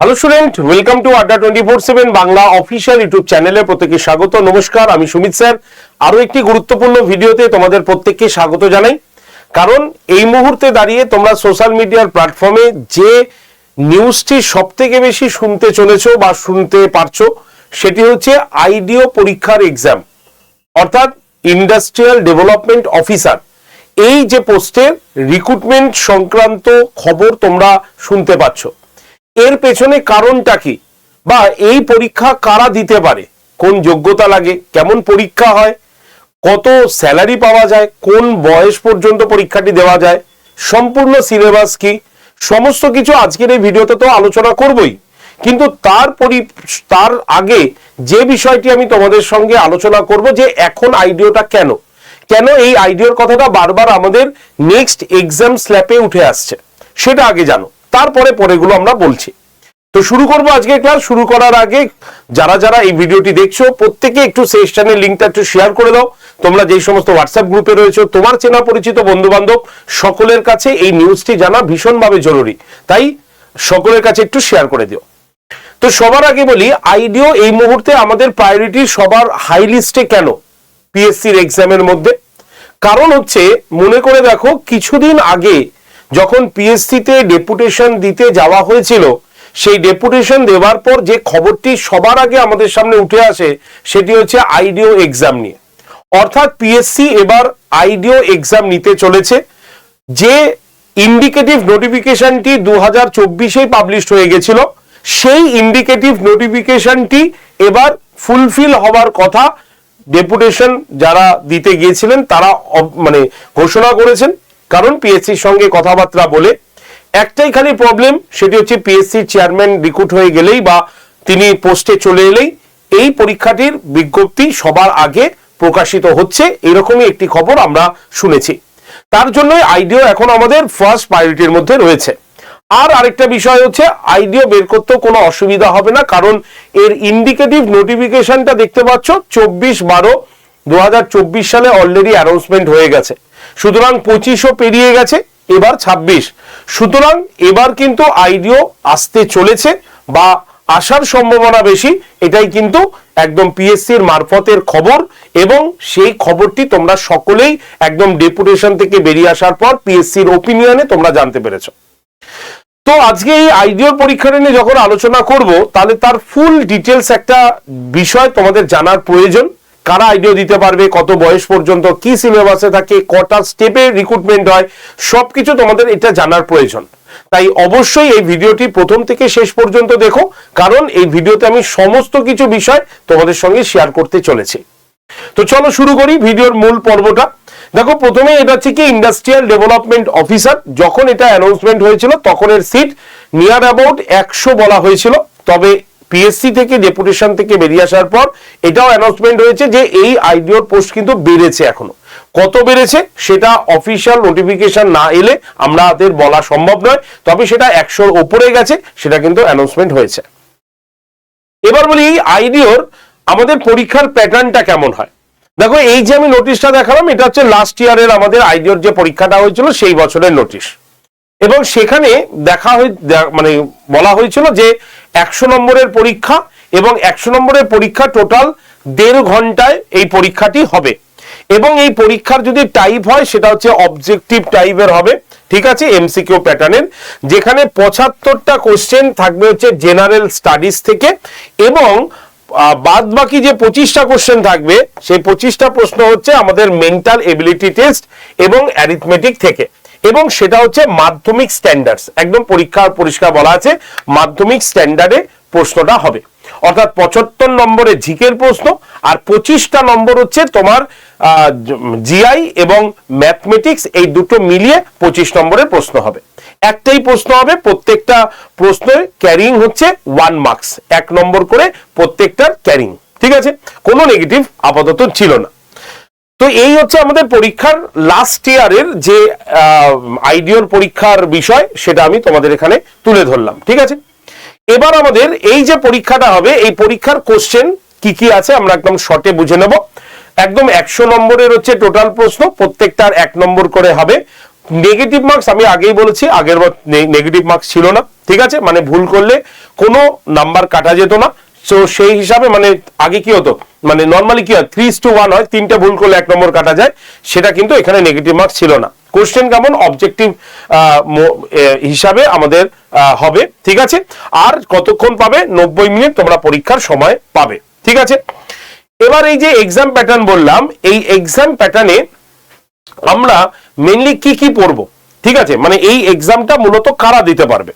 Hello student, welcome to আড্ডা 24/7 Bangla official YouTube চ্যানেলে প্রত্যেককে স্বাগত। নমস্কার, আমি সুমিত স্যার। আরো একটি গুরুত্বপূর্ণ ভিডিওতে তোমাদের প্রত্যেককে স্বাগত জানাই। কারণ এই মুহূর্তে দাঁড়িয়ে তোমরা সোশ্যাল মিডিয়ার প্ল্যাটফর্মে যে নিউজটি সব থেকে বেশি শুনতে চলেছো বা শুনতে পারছো সেটি হচ্ছে আইডিও পরীক্ষার এক্সাম, অর্থাৎ ইন্ডাস্ট্রিয়াল ডেভেলপমেন্ট অফিসার। এই যে পোস্টের রিক্রুটমেন্ট সংক্রান্ত খবর তোমরা শুনতে পাচ্ছ, এর পেছনে কারণটা কি, বা এই পরীক্ষা কারা দিতে পারে, কোন যোগ্যতা লাগে, কেমন পরীক্ষা হয়, কত স্যালারি পাওয়া যায়, কোন বয়স পর্যন্ত পরীক্ষাটি দেওয়া যায়, সম্পূর্ণ সিলেবাস কি, সমস্ত কিছু আজকের এই ভিডিওতে তো আলোচনা করবই। কিন্তু তার আগে যে বিষয়টি আমি তোমাদের সঙ্গে আলোচনা করব, যে এখন আইডিওটা কেন এই আইডিওর কথাটা বারবার আমাদের নেক্সট এক্সাম স্ল্যাপে উঠে আসছে, সেটা আগে জানো, তারপরে পরেগুলো আমরা বলছি। তো শুরু করব আজকে ক্লাস। শুরু করার আগে যারা যারা এই ভিডিওটি দেখছো প্রত্যেকে একটু সেশনের লিঙ্কটা একটু শেয়ার করে দাও। তোমরা যেই সমস্ত হোয়াটসঅ্যাপ গ্রুপে রয়েছো, তোমার চেনা পরিচিত বন্ধু বান্ধব সকলের কাছে এই নিউজটি জানা ভীষণভাবে জরুরি, তাই সকলের কাছে একটু শেয়ার করে দিও। তো সবার আগে বলি, আইডিও এই মুহূর্তে আমাদের প্রায়োরিটি সবার হাই লিস্টে কেন পিএসসির এক্সামের মধ্যে? কারণ হচ্ছে, মনে করে দেখো, কিছুদিন আগে যখন পিএসসিতে ডেপুটেশন দিতে যাওয়া হয়েছিল, সেই ডেপুটেশন দেওয়ার পর যে খবরটি সবার আগে আমাদের সামনে উঠে আসে সেটি হচ্ছে আইডিও এক্সাম নিয়ে। অর্থাৎ পিএসসি এবার আইডিও এক্সাম নিতে চলেছে। যে ইন্ডিকেটিভ নোটিফিকেশনটি 2024-এ পাবলিশ হয়ে গেছিল, সেই ইন্ডিকেটিভ নোটিফিকেশনটি এবার ফুলফিল হওয়ার কথা ডেপুটেশন যারা দিতে গিয়েছিলেন তারা ঘোষণা করেছেন। কারণ পিএসসির সঙ্গে কথাবার্তা বলে একটাই খালি প্রবলেম, সেটি হচ্ছে পিএসসির চেয়ারম্যান রিক্রুট হয়ে গেলেই বা তিনি পোস্টে চলে এলেই এই পরীক্ষাটির বিজ্ঞপ্তি সবার আগে প্রকাশিত হচ্ছে, এরকমই একটি খবর আমরা শুনেছি। তার জন্যই আইডিও এখন আমাদের ফার্স্ট প্রায়োরিটির মধ্যে রয়েছে। আর আরেকটা বিষয় হচ্ছে, আইডিও বের করতেও কোনো অসুবিধা হবে না, কারণ এর ইন্ডিকেটিভ নোটিফিকেশনটা দেখতে পাচ্ছ 24/12/2024 সালে অলরেডি অ্যানাউন্সমেন্ট হয়ে গেছে। সুতরাং 25ও পেরিয়ে গেছে, এবার 26। সুতরাং এবার কিন্তু আইডিও আসতে চলেছে বা আসার সম্ভাবনা বেশি, এটাই কিন্তু একদম পিএসসির মারফতের খবর। এবং সেই খবরটি তোমরা সকলেই একদম ডেপুটেশন থেকে বেরিয়ে আসার পর পিএসসির ওপিনিয়নে তোমরা জানতে পেরেছো। তো আজকে এই আইডিওর পরীক্ষা নিয়ে যখন আলোচনা করব, তাহলে তার ফুল ডিটেলস একটা বিষয় তোমাদের জানার প্রয়োজন। কারা আইডিও দিতে পারবে, কত বয়স পর্যন্ত, কি সিলেবাসে থাকে, কটা স্টেপে রিক্রুটমেন্ট হয়, সবকিছু তোমাদের এটা জানার প্রয়োজন। তাই অবশ্যই এই ভিডিওটি প্রথম থেকে শেষ পর্যন্ত দেখো, কারণ এই ভিডিওতে আমি সমস্ত কিছু বিষয় তোমাদের সঙ্গে শেয়ার করতে চলেছি। তো চলো শুরু করি ভিডিওর মূল পর্বটা। দেখো, প্রথমে এটা হচ্ছে কি ইন্ডাস্ট্রিয়াল ডেভেলপমেন্ট অফিসার। যখন এটা অ্যানাউন্সমেন্ট হয়েছিল তখন এর সিট নিয়ার অ্যাবাউট 100 বলা হয়েছিল, তবে পিএসসি থেকে ডেপুটেশন থেকে বেরিয়ে আসার পর এটাও অ্যানাউন্সমেন্ট হয়েছে যে এই আইডিওর পোস্ট কিন্তু বেড়েছে। এখনো কত বেড়েছে সেটা অফিসিয়াল নোটিফিকেশন না এলে আমাদের বলা সম্ভব নয়, তবে সেটা 100-র উপরে গেছে, সেটা কিন্তু অ্যানাউন্সমেন্ট হয়েছে। এবার বলি, এই আইডিওর আমাদের পরীক্ষার প্যাটার্নটা কেমন হয়। দেখো, এই যে আমি নোটিশটা দেখালাম, এটা হচ্ছে লাস্ট ইয়ারের আমাদের আইডিওর যে পরীক্ষাটা হয়েছিল সেই বছরের নোটিশ। এবং সেখানে বলা হয়েছিল যে 100 নম্বরের পরীক্ষা, এবং 100 নম্বরের পরীক্ষা টোটাল 1.5 ঘন্টায় এই পরীক্ষাটি হবে। এবং এই পরীক্ষার যদি টাইপ হয় সেটা হচ্ছে অবজেক্টিভ টাইপের হবে, ঠিক আছে, এমসিকিউ প্যাটার্নের, যেখানে 75টা কোশ্চেন থাকবে হচ্ছে জেনারেল স্টাডিজ থেকে, এবং বাদ বাকি যে 25টা কোশ্চেন থাকবে সেই 25টা প্রশ্ন হচ্ছে আমাদের মেন্টাল এবিলিটি টেস্ট এবং অ্যারিথমেটিক থেকে, এবং সেটা হচ্ছে মাধ্যমিক স্ট্যান্ডার্ডস। একদম পরিষ্কার বলা আছে মাধ্যমিক স্ট্যান্ডার্ডে প্রশ্নটা হবে। অর্থাৎ 75 নম্বরে জিকের প্রশ্ন, আর 25টা নম্বর হচ্ছে তোমার জিআই এবং ম্যাথমেটিক্স, এই দুটো মিলিয়ে 25 নম্বরের প্রশ্ন হবে। একটাই প্রশ্ন হবে, প্রত্যেকটা প্রশ্নের ক্যারিং হচ্ছে 1 মার্কস, 1 নম্বর করে প্রত্যেকটার ক্যারিং, ঠিক আছে, কোনো নেগেটিভ আপাতত ছিল না। তো এই হচ্ছে আমাদের পরীক্ষার লাস্ট ইয়ারের যে আইডিওর পরীক্ষার বিষয়, সেটা আমি তোমাদের এখানে তুলে ধরলাম, ঠিক আছে। এবার আমাদের এই যে পরীক্ষাটা হবে, এই পরীক্ষার কোশ্চেন কি কি আছে আমরা একদম শর্টে বুঝে নেব। একদম 100 নম্বরের হচ্ছে টোটাল প্রশ্ন, প্রত্যেকটার 1 নম্বর করে হবে। নেগেটিভ মার্কস আমি আগেই বলেছি, আগের বার নেগেটিভ মার্কস ছিল না, ঠিক আছে, মানে ভুল করলে কোনো নাম্বার কাটা যেত না। তো সেই হিসাবে মানে আগে কি হতো, মানে নর্মালি কি হয় 3:1 হয়, 3টে ভুল করলে 1 নম্বর কাটা যায়, সেটা কিন্তু এখানে নেগেটিভ মার্কস ছিল না। কোশ্চেন কেমন অবজেক্টিভ হিসাবে আমাদের হবে, ঠিক আছে। আর কতক্ষণ পাবে, 90 মিনিট তোমরা পরীক্ষার সময় পাবে, ঠিক আছে। এবার এই যে এক্সাম প্যাটার্ন বললাম, এই এক্সাম প্যাটার্নে আমরা মেইনলি কি কি পড়বো, ঠিক আছে, মানে এই এক্সামটা মূলত কারা দিতে পারবে,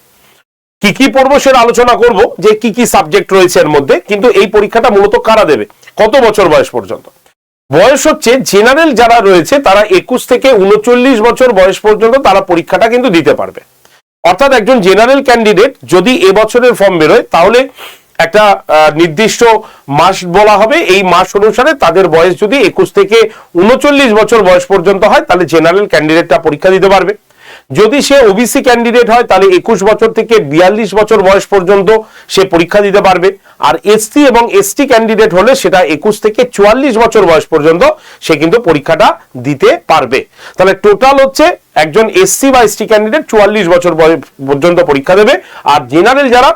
কি কি পড়বো সেটা আলোচনা করব, যে কি কি সাবজেক্ট রয়েছে এর মধ্যে, কিন্তু এই পরীক্ষাটা মূলত কারা দেবে, কত বছর বয়স পর্যন্ত। বয়স হচ্ছে জেনারেল যারা রয়েছে তারা 21 থেকে 39 বছর বয়স পর্যন্ত তারা পরীক্ষাটা কিন্তু দিতে পারবে। অর্থাৎ একজন জেনারেল ক্যান্ডিডেট যদি এবছরের ফর্ম বেরোয় তাহলে একটা নির্দিষ্ট মাস বলা হবে, এই মাস অনুসারে তাদের বয়স যদি 21 থেকে 39 বছর বয়স পর্যন্ত হয় তাহলে জেনারেল ক্যান্ডিডেটটা পরীক্ষা দিতে পারবে। যদি সে ওবিসি ক্যান্ডিডেট হয় তাহলে 21 বছর থেকে 42 বছর বয়স পর্যন্ত সে পরীক্ষা দিতে পারবে। আর এসসি এবং এসটি ক্যান্ডিডেট হলে সেটা 21 থেকে 44 বছর বয়স পর্যন্ত সে কিন্তু পরীক্ষাটা দিতে পারবে। তাহলে টোটাল হচ্ছে একজন এসসি বা এসটি ক্যান্ডিডেট 44 বছর পর্যন্ত পরীক্ষা দেবে, আর জেনারেল যারা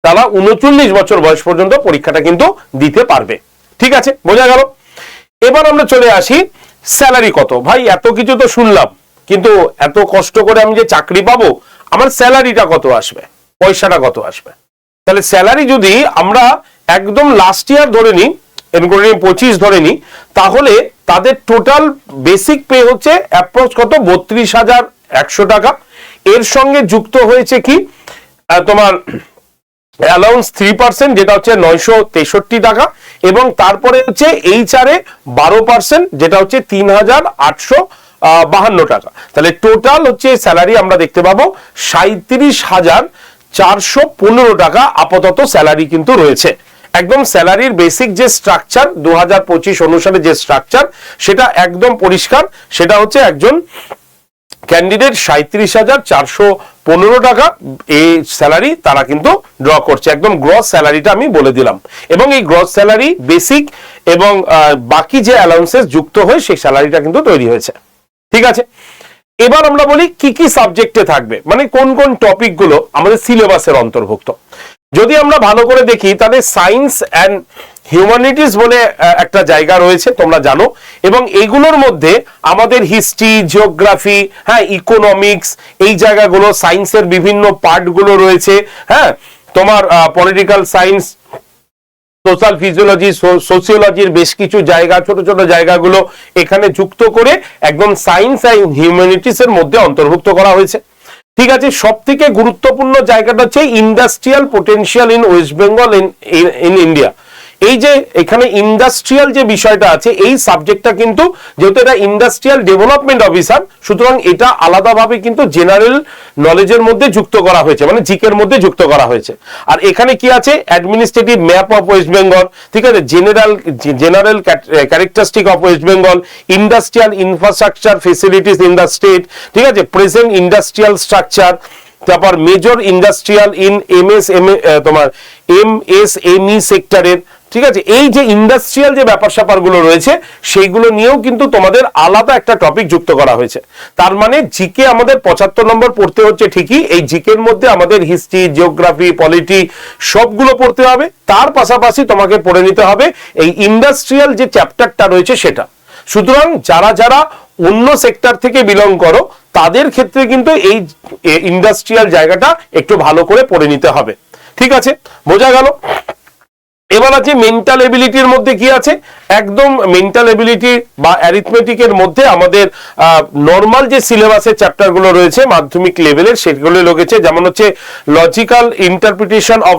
তারা 39 বছর বয়স পর্যন্ত পরীক্ষাটা কিন্তু দিতে পারবে, ঠিক আছে, বোঝা গেল। এবার আমরা চলে আসি স্যালারি কত। ভাই এত কিছু তো শুনলাম, কিন্তু এত কষ্ট করে আমি যে চাকরি পাবো আমার স্যালারিটা কত আসবে, পয়সাটা কত আসবে। তাহলে স্যালারি যদি আমরা একদম লাস্ট ইয়ার ধরে নিই, 25 ধরে নিই, তাহলে তাদের টোটাল বেসিক পে হচ্ছে অ্যাপ্রক্স কত 32,100 টাকা। এর সঙ্গে যুক্ত হয়েছে কি তোমার অ্যালাউন্স 3%, যেটা হচ্ছে 963 টাকা, এবং তারপরে হচ্ছে HR এ 12%, যেটা হচ্ছে 3,852 টাকা। তাহলে টোটাল হচ্ছে স্যালারি আমরা দেখতে পাবো 37,415 টাকা আপাতত স্যালারি কিন্তু রয়েছে। একদম স্যালারির বেসিক যে স্ট্রাকচার 2025 অনুসারে যে স্ট্রাকচার সেটা একদম পরিষ্কার, সেটা হচ্ছে একজন ক্যান্ডিডেট 37,415 টাকা এই স্যালারি তারা কিন্তু ড্র করছে। একদম গ্রস স্যালারিটা আমি বলে দিলাম, এবং এই গ্রস স্যালারি বেসিক এবং বাকি যে অ্যালাউন্সেস যুক্ত হয়ে সেই স্যালারিটা কিন্তু তৈরি হয়েছে, ঠিক আছে। এবার আমরা বলি কি কি সাবজেক্টে থাকবে, মানে কোন কোন টপিক গুলো আমাদের সিলেবাসের অন্তর্ভুক্ত। যদি আমরা ভালো করে দেখি তাহলে সায়েন্স অ্যান্ড হিউম্যানিটিস বলে একটা জায়গা রয়েছে তোমরা জানো, এবং এগুলোর মধ্যে আমাদের হিস্ট্রি, জিওগ্রাফি, হ্যাঁ, ইকোনমিক্স, এই জায়গাগুলো, সায়েন্সের বিভিন্ন পার্টগুলো রয়েছে, হ্যাঁ, তোমার পলিটিক্যাল সায়েন্স, সোশ্যাল ফিজিওলজি, সোসিওলজির বেশ কিছু জায়গা, ছোট ছোট জায়গাগুলো এখানে যুক্ত করে একদম সায়েন্স অ্যান্ড হিউম্যানিটিস এর মধ্যে অন্তর্ভুক্ত করা হয়েছে, ঠিক আছে। সব থেকে গুরুত্বপূর্ণ জায়গাটা হচ্ছে industrial potential in West Bengal in India. এই যে এখানে ইন্ডাস্ট্রিয়াল যে বিষয়টা আছে, এই সাবজেক্টটা কিন্তু যেহেতু এটা ইন্ডাস্ট্রিয়াল ডেভেলপমেন্ট অফিসার, সুতরাং এটা আলাদাভাবে কিন্তু জেনারেল নলেজের মধ্যে যুক্ত করা হয়েছে, মানে জিকের মধ্যে যুক্ত করা হয়েছে। আর এখানে কি আছে, administrative map of West Bengal, ঠিক আছে, general characteristic of West Bengal, industrial infrastructure facilities in the state, ঠিক আছে, প্রেজেন্ট ইন্ডাস্ট্রিয়াল স্ট্রাকচার, তারপর মেজর ইন্ডাস্ট্রিয়াল ইন তোমার MSME সেক্টরের, ঠিক আছে। এই যে ইন্ডাস্ট্রিয়াল যে ব্যাপার স্যাপার গুলো রয়েছে সেইগুলো নিয়েও কিন্তু তোমাদের আলাদা একটা টপিক যুক্ত করা হয়েছে। তার মানে জিকে আমাদের 75 নম্বর পড়তে হচ্ছে ঠিকই, এই জিকের মধ্যে আমাদের হিস্ট্রি, জিওগ্রাফি, পলিটি সবগুলো পড়তে হবে, তার পাশাপাশি তোমাকে পড়ে নিতে হবে এই ইন্ডাস্ট্রিয়াল যে চ্যাপ্টারটা রয়েছে সেটা। সুতরাং যারা যারা অন্য সেক্টর থেকে বিলং করো তাদের ক্ষেত্রে কিন্তু এই ইন্ডাস্ট্রিয়াল জায়গাটা একটু ভালো করে পড়ে নিতে হবে, ঠিক আছে, বোঝা গেল। এবার আছে মেন্টাল এবিলিটির মধ্যে কি আছে, একদম মেন্টাল এবিলিটি বা অ্যারিথমেটিকের মধ্যে আমাদের নর্মাল যে সিলেবাসের চ্যাপ্টারগুলো রয়েছে মাধ্যমিক লেভেলের সেগুলো লেগেছে, যেমন হচ্ছে লজিক্যাল ইন্টারপ্রিটেশন অফ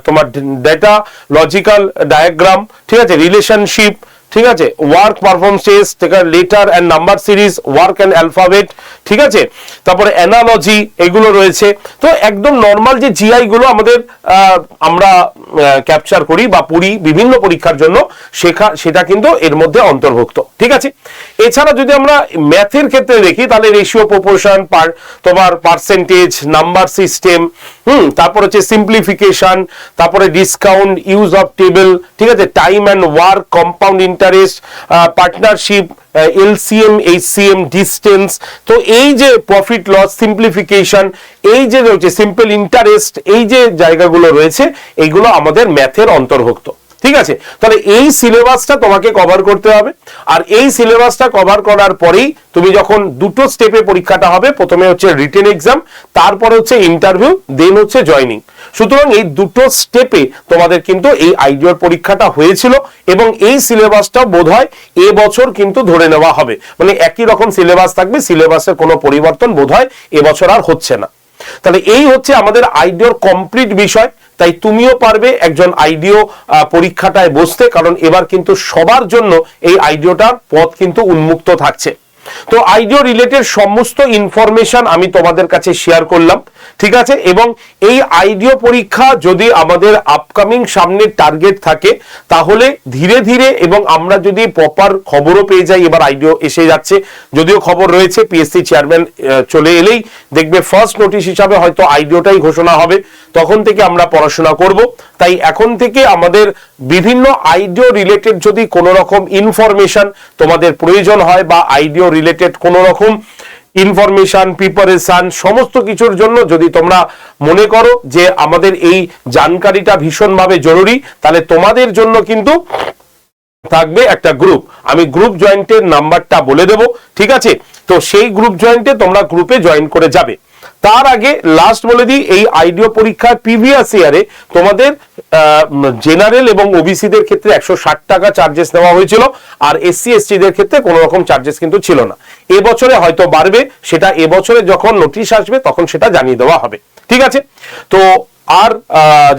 তোমার ডেটা, লজিক্যাল ডায়াগ্রাম, ঠিক আছে, রিলেশনশিপ, ঠিক আছে, work performance, letter and number series, work and alphabet, ঠিক আছে, তারপরে অ্যানালজি, এগুলো রয়েছে। তো একদম নর্মাল যে জিআই গুলো আমাদের আমরা ক্যাপচার করি বা পড়ি বিভিন্ন পরীক্ষার জন্য, সেটা কিন্তু এর মধ্যে অন্তর্ভুক্ত, ঠিক আছে। এছাড়া যদি আমরা ম্যাথের ক্ষেত্রে দেখি তাহলে রেশিও, প্রপোর্শন, তোমার পার্সেন্টেজ, নাম্বার সিস্টেম, তারপর হচ্ছে সিম্পলিফিকেশন, তারপরে ডিসকাউন্ট, ইউজ অফ টেবিল, ঠিক আছে, time and work, compound interest, partnership, LCM, HCM, distance, তো এই যে প্রফিট লস, সিম্পলিফিকেশন, এই যে রয়েছে সিম্পল ইন্টারেস্ট, এই যে জায়গাগুলো রয়েছে এইগুলো আমাদের ম্যাথের অন্তর্ভুক্ত। ঠিক আছে, তাহলে এই সিলেবাসটা তোমাকে কভার করতে হবে। আর এই সিলেবাসটা কভার করার পরেই তুমি যখন দুটো স্টেপে পরীক্ষাটা হবে, প্রথমে হচ্ছে রিটেন এক্সাম, তারপরে হচ্ছে ইন্টারভিউ, দেন হচ্ছে জয়নিং। সুতরাং এই দুটো স্টেপে তোমাদের কিন্তু এই আইডিওর পরীক্ষাটা হয়েছিল এবং এই সিলেবাসটা বোধহয় এবছর কিন্তু ধরে নেওয়া হবে, মানে একই রকম সিলেবাস থাকবে, সিলেবাসের কোনো পরিবর্তন বোধহয় এবছর আর হচ্ছে না। তাহলে এই হচ্ছে আমাদের আইডিওর কমপ্লিট বিষয়। তাই তুমিও পারবে একজন আইডিও পরীক্ষাটায় বসতে, কারণ এবার কিন্তু সবার জন্য এই আইডিওটার পথ কিন্তু উন্মুক্ত থাকছে। তো আইডিও রিলেটেড সমস্ত ইনফরমেশন আমি তোমাদের কাছে শেয়ার করলাম, ঠিক আছে। এবং এই আইডিও পরীক্ষা যদি আমাদের আপকামিং সামনে টার্গেট থাকে, তাহলে ধীরে ধীরে এবং আমরা যদি প্রপার খবরও পেয়ে যাই, এবার আইডিও এসে যাচ্ছে, যদিও খবর রয়েছে পিএসসি চেয়ারম্যান চলে এলেই দেখবে ফার্স্ট নোটিশ হিসাবে হয়তো আইডিওটাই ঘোষণা হবে, তখন থেকে আমরা পড়াশোনা করব। তাই এখন থেকে আমাদের বিভিন্ন আইডিও রিলেটেড যদি কোনো রকম ইনফরমেশন তোমাদের প্রয়োজন হয় বা আইডিও রিলেটেড কোনো রকম ইনফরমেশন, প্রিপারেশন, সমস্ত কিছুর জন্য যদি তোমরা মনে করো যে আমাদের এই জানকারিটা ভীষণভাবে জরুরি, তাহলে তোমাদের জন্য কিন্তু থাকবে একটা গ্রুপ। আমি গ্রুপ জয়েন্টের নাম্বারটা বলে দেব, ঠিক আছে। তো সেই গ্রুপ জয়েন্টে তোমরা গ্রুপে জয়েন করে যাবে। তার আগে লাস্ট বলে দিই, এই আইডিও পরীক্ষার প্রিভিয়াস ইয়ারে তোমাদের জেনারেল এবং ওবিসিদের ক্ষেত্রে 160 টাকা চার্জেস নেওয়া হয়েছিল, আর এসসি এসটিদের ক্ষেত্রে কোনো রকম চার্জেস কিন্তু ছিল না। এবছরে হয়তো বাড়বে, সেটা এবছরে যখন নোটিশ আসবে তখন সেটা জানিয়ে দেওয়া হবে, ঠিক আছে। তো আর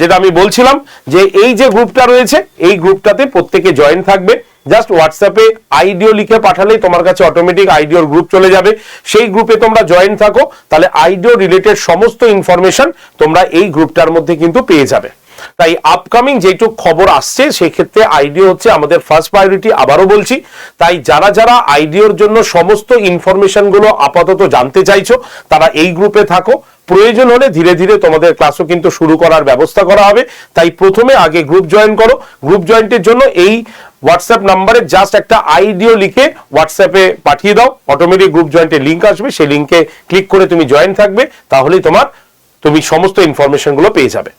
যেটা আমি বলছিলাম যে এই যে গ্রুপটা রয়েছে, এই গ্রুপটাতে প্রত্যেকে জয়েন থাকবে। জাস্ট হোয়াটসঅ্যাপে আইডিও লিখে পাঠালেই তোমার কাছে অটোমেটিক আইডিওর গ্রুপ চলে যাবে, সেই গ্রুপে তোমরা জয়েন থাকো, তাহলে আইডিও রিলেটেড সমস্ত ইনফরমেশন তোমরা এই গ্রুপটার মধ্যে কিন্তু পেয়ে যাবে। তাই আপকামিং যেটুক খবর আসছে সেই ক্ষেত্রে আইডিও হচ্ছে আমাদের ফার্স্ট প্রায়োরিটি, আবারও বলছি। তাই যারা যারা আইডিওর জন্য সমস্ত ইনফরমেশন গুলো আপাতত জানতে চাইছো, তারা এই গ্রুপে থাকো। প্রয়োজন হলে ধীরে ধীরে তোমাদের ক্লাসও কিন্তু শুরু করার ব্যবস্থা করা হবে। তাই প্রথমে আগে গ্রুপ জয়েন করো। গ্রুপ জয়েন্টের জন্য এই হোয়াটসঅ্যাপ নাম্বারে জাস্ট একটা আইডিও লিখে হোয়াটসঅ্যাপে পাঠিয়ে দাও, অটোমেটিক গ্রুপ জয়েন্টের লিঙ্ক আসবে, সেই লিঙ্কে ক্লিক করে তুমি জয়েন থাকবে, তাহলেই তুমি সমস্ত ইনফরমেশন গুলো পেয়ে যাবে।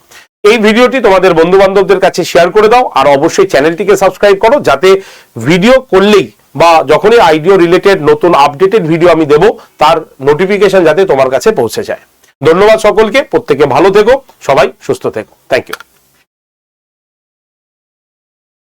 এই ভিডিওটি তোমাদের বন্ধু বান্ধবদের কাছে শেয়ার করে দাও, আর অবশ্যই চ্যানেলটিকে সাবস্ক্রাইব করো, যাতে ভিডিও করলেই বা যখনই আইডিও রিলেটেড নতুন আপডেটেড ভিডিও আমি দেব তার নোটিফিকেশন যাতে তোমার কাছে পৌঁছে যায়। ধন্যবাদ সকলকে, প্রত্যেকে ভালো থেকো, সবাই সুস্থ থেকো। Thank you.